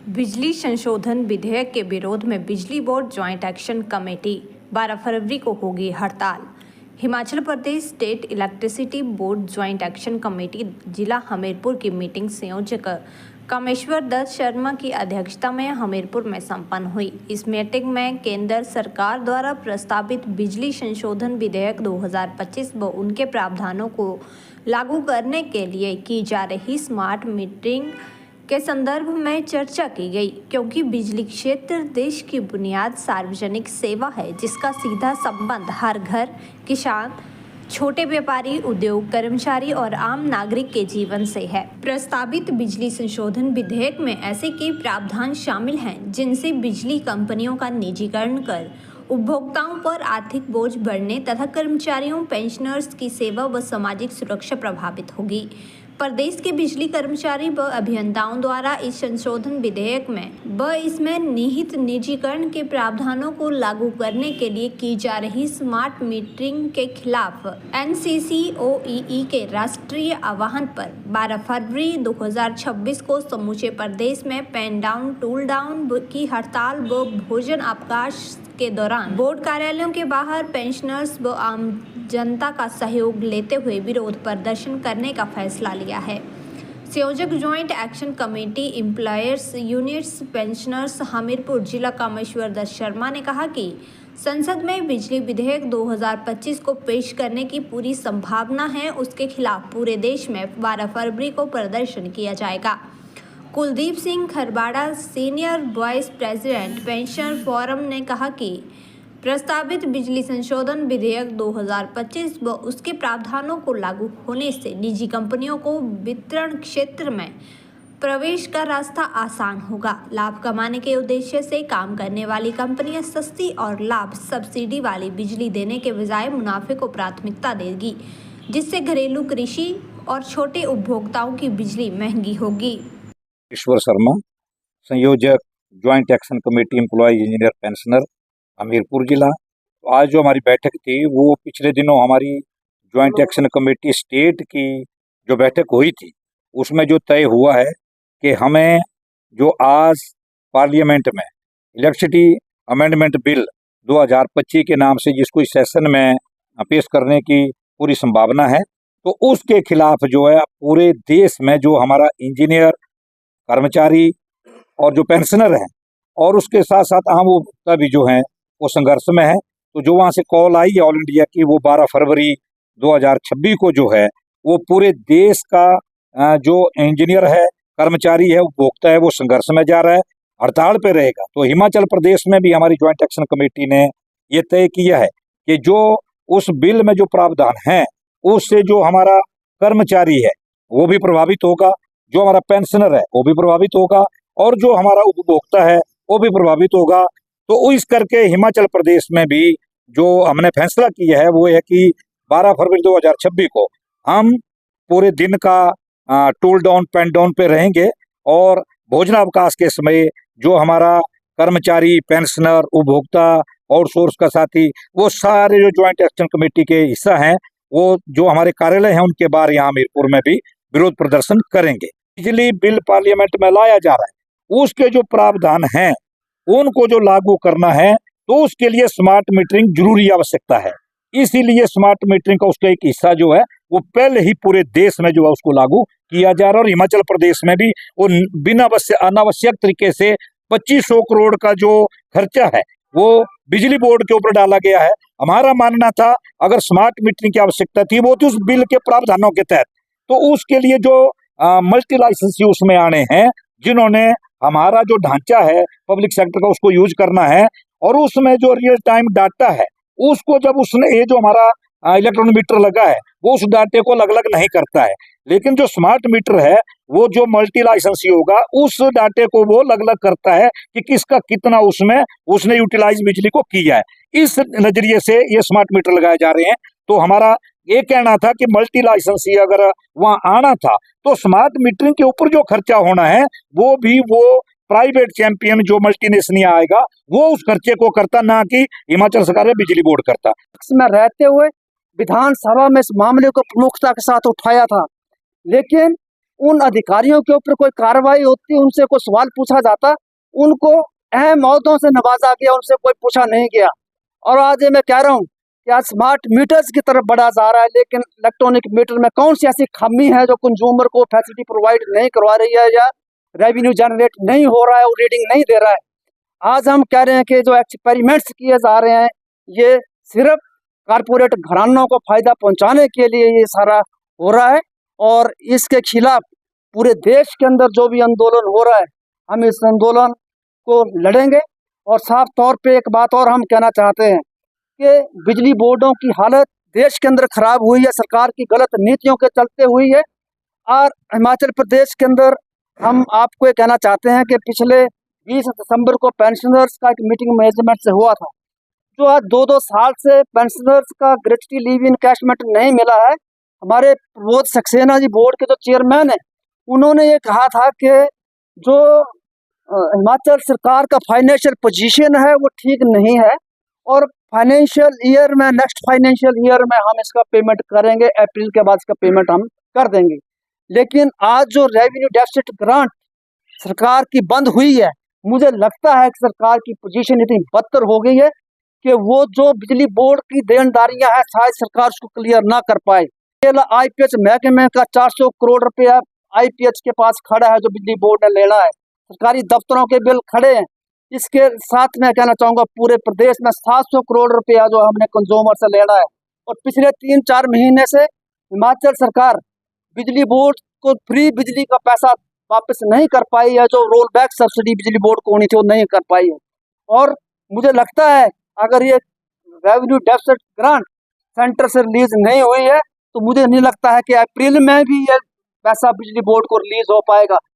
बिजली संशोधन विधेयक के विरोध में बिजली बोर्ड ज्वाइंट एक्शन कमेटी 12 फरवरी को होगी हड़ताल। Himachal Pradesh state electricity board joint action committee जिला हमीरपुर की मीटिंग संयोजक कामेश्वर दत्त शर्मा की अध्यक्षता में हमीरपुर में संपन्न हुई। इस मीटिंग में केंद्र सरकार द्वारा प्रस्तावित बिजली संशोधन विधेयक 2025 व उनके प्रावधानों को लागू करने के लिए की जा रही स्मार्ट मीटरिंग के संदर्भ में चर्चा की गई, क्योंकि बिजली क्षेत्र देश की बुनियाद सार्वजनिक सेवा है जिसका सीधा संबंध हर घर, किसान, छोटे व्यापारी, उद्योग कर्मचारी और आम नागरिक के जीवन से है। प्रस्तावित बिजली संशोधन विधेयक में ऐसे कई प्रावधान शामिल हैं जिनसे बिजली कंपनियों का निजीकरण कर उपभोक्ताओं पर आर्थिक बोझ बढ़ने तथा कर्मचारियों, पेंशनर्स की सेवा व सामाजिक सुरक्षा प्रभावित होगी। प्रदेश के बिजली कर्मचारी व अभियंताओं द्वारा इस संशोधन विधेयक में इसमें निहित निजीकरण के प्रावधानों को लागू करने के लिए की जा रही स्मार्ट मीटरिंग के खिलाफ NCCOEE के राष्ट्रीय आह्वान पर 12 फरवरी 2026 को समूचे प्रदेश में पेन डाउन, टूल डाउन की हड़ताल व भोजन अवकाश के दौरान बोर्ड कार्यालयों के बाहर पेंशनर्स व आम जनता का सहयोग लेते हुए विरोध प्रदर्शन करने का फैसला लिया है। संयोजक joint action committee employers units pensioners Hamirpur जिला कामेश्वर दत्त शर्मा ने कहा कि संसद में बिजली विधेयक 2025 को पेश करने की पूरी संभावना है। उसके खिलाफ पूरे देश में 12 फरवरी को प्रदर्शन किया जाएगा। Kuldeep Singh Kharbara, senior vice president pension forum ने कहा कि प्रस्तावित बिजली संशोधन विधेयक 2025 व उसके प्रावधानों को लागू होने से निजी कंपनियों को वितरण क्षेत्र में प्रवेश का रास्ता आसान होगा। लाभ कमाने के उद्देश्य से काम करने वाली कंपनियां सस्ती और लाभ सब्सिडी वाली बिजली देने के बजाय मुनाफे को प्राथमिकता देगी, जिससे घरेलू, कृषि और छोटे उपभोक्ताओं की बिजली महंगी होगी। ईश्वर शर्मा, संयोजक joint action committee employ engineer pensioner Hamirpur जिला। तो आज जो हमारी बैठक थी वो पिछले दिनों हमारी ज्वाइंट एक्शन कमेटी स्टेट की जो बैठक हुई थी उसमें जो तय हुआ है कि हमें जो आज पार्लियामेंट में इलेक्ट्रिसिटी अमेंडमेंट बिल 2025 के नाम से जिसको इस सेशन में पेश करने की पूरी संभावना है, तो उसके खिलाफ जो है पूरे देश में जो हमारा इंजीनियर, कर्मचारी और जो पेंशनर हैं और उसके साथ साथ आम उपभोक्ता भी जो हैं वो संघर्ष में है। तो जो वहाँ से कॉल आई है ऑल इंडिया की, वो 12 फरवरी 2026 को जो है वो पूरे देश का जो इंजीनियर है, कर्मचारी है, उपभोक्ता है, वो संघर्ष में जा रहा है, हड़ताल पे रहेगा। तो हिमाचल प्रदेश में भी हमारी ज्वाइंट एक्शन कमेटी ने ये तय किया है कि जो उस बिल में जो प्रावधान है उससे जो हमारा कर्मचारी है वो भी प्रभावित होगा, जो हमारा पेंशनर है वो भी प्रभावित होगा और जो हमारा उपभोक्ता है वो भी प्रभावित होगा। तो इस करके हिमाचल प्रदेश में भी जो हमने फैसला किया है वो है कि 12 फरवरी 2026 को हम पूरे दिन का टूल डाउन, पेन डाउन पे रहेंगे और भोजनावकाश के समय जो हमारा कर्मचारी, पेंशनर, उपभोक्ता और सोर्स का साथी, वो सारे जो ज्वाइंट एक्शन कमेटी के हिस्सा हैं वो जो हमारे कार्यालय हैं उनके बाहर यहाँ हमीरपुर में भी विरोध प्रदर्शन करेंगे। बिजली बिल पार्लियामेंट में लाया जा रहा है, उसके जो प्रावधान हैं उनको जो लागू करना है तो उसके लिए स्मार्ट मीटरिंग जरूरी आवश्यकता है। इसीलिए स्मार्ट मीटरिंग का उसका एक हिस्सा जो है वो पहले ही पूरे देश में जो है उसको लागू किया जा रहा है और हिमाचल प्रदेश में भी वो बिना अनावश्यक तरीके से 2500 करोड़ का जो खर्चा है वो बिजली बोर्ड के ऊपर डाला गया है। हमारा मानना था अगर स्मार्ट मीटरिंग की आवश्यकता थी वो तो उस बिल के प्रावधानों के तहत, तो उसके लिए जो मल्टी लाइसेंसी उसमें आने हैं, जिन्होंने हमारा जो ढांचा है पब्लिक सेक्टर का उसको यूज करना है और उसमें जो रियल टाइम डाटा है उसको जब उसने ये जो हमारा इलेक्ट्रॉनिक मीटर लगा है वो उस डाटे को अलग अलग नहीं करता है, लेकिन जो स्मार्ट मीटर है वो जो मल्टी लाइसेंसी होगा उस डाटे को वो अलग अलग करता है कि किसका कितना उसमें उसने यूटिलाइज बिजली को किया है। इस नजरिए से ये स्मार्ट मीटर लगाए जा रहे हैं। तो हमारा ये कहना था कि मल्टी लाइसेंसी अगर वहां आना था तो स्मार्ट मीटरिंग के ऊपर जो खर्चा होना है वो भी वो प्राइवेट चैंपियन जो मल्टीनेशनल आएगा वो उस खर्चे को करता, ना कि हिमाचल सरकार बिजली बोर्ड करता। में रहते हुए विधानसभा में इस मामले को प्रमुखता के साथ उठाया था, लेकिन उन अधिकारियों के ऊपर कोई कार्रवाई होती, उनसे कोई सवाल पूछा जाता, उनको अहम ओहदों से नवाजा गया, उनसे कोई पूछा नहीं गया। और आज ये मैं कह रहा हूँ कि आज स्मार्ट मीटर्स की तरफ बढ़ा जा रहा है, लेकिन इलेक्ट्रॉनिक मीटर में कौन सी ऐसी खामी है जो कंज्यूमर को फैसिलिटी प्रोवाइड नहीं करवा रही है या रेवेन्यू जनरेट नहीं हो रहा है और रीडिंग नहीं दे रहा है। आज हम कह रहे हैं कि जो एक्सपेरिमेंट्स किए जा रहे हैं ये सिर्फ कारपोरेट घरानों को फायदा पहुंचाने के लिए ये सारा हो रहा है, और इसके खिलाफ पूरे देश के अंदर जो भी आंदोलन हो रहा है, हम इस आंदोलन को लड़ेंगे। और साफ तौर पे एक बात और हम कहना चाहते हैं कि बिजली बोर्डों की हालत देश के अंदर खराब हुई है, सरकार की गलत नीतियों के चलते हुई है। और हिमाचल प्रदेश के अंदर हम आपको ये कहना चाहते हैं कि पिछले 20 दिसंबर को पेंशनर्स का एक मीटिंग मैनेजमेंट से हुआ था, जो आज 2-2 साल से पेंशनर्स का ग्रेच्युटी लीव इनकैशमेंट नहीं मिला है। हमारे प्रमोद सक्सेना जी बोर्ड के जो चेयरमैन है, उन्होंने ये कहा था कि जो हिमाचल सरकार का फाइनेंशियल पोजीशन है वो ठीक नहीं है, और फाइनेंशियल ईयर में, नेक्स्ट फाइनेंशियल ईयर में हम इसका पेमेंट करेंगे, अप्रैल के बाद इसका पेमेंट हम कर देंगे। लेकिन आज जो रेवेन्यू डेफिसिट ग्रांट सरकार की बंद हुई है, मुझे लगता है कि सरकार की पोजीशन इतनी बदतर हो गई है कि वो जो बिजली बोर्ड की देनदारियां हैं शायद सरकार उसको क्लियर ना कर पाए। आईपीएच महकमे का 400 करोड़ रुपया आईपीएच के पास खड़ा है जो बिजली बोर्ड ने लेना है, सरकारी दफ्तरों के बिल खड़े हैं। इसके साथ मैं कहना चाहूँगा पूरे प्रदेश में 700 करोड़ रुपया जो हमने कंज्यूमर से लेना है, और पिछले 3-4 महीने से हिमाचल सरकार बिजली बोर्ड को फ्री बिजली का पैसा वापस नहीं कर पाई है, जो रोल बैक सब्सिडी बिजली बोर्ड को होनी थी वो नहीं कर पाई है। और मुझे लगता है अगर ये रेवेन्यू डेफिसिट ग्रांट सेंटर से रिलीज नहीं हुई है तो मुझे नहीं लगता है कि अप्रैल में भी ये पैसा बिजली बोर्ड को रिलीज हो पाएगा।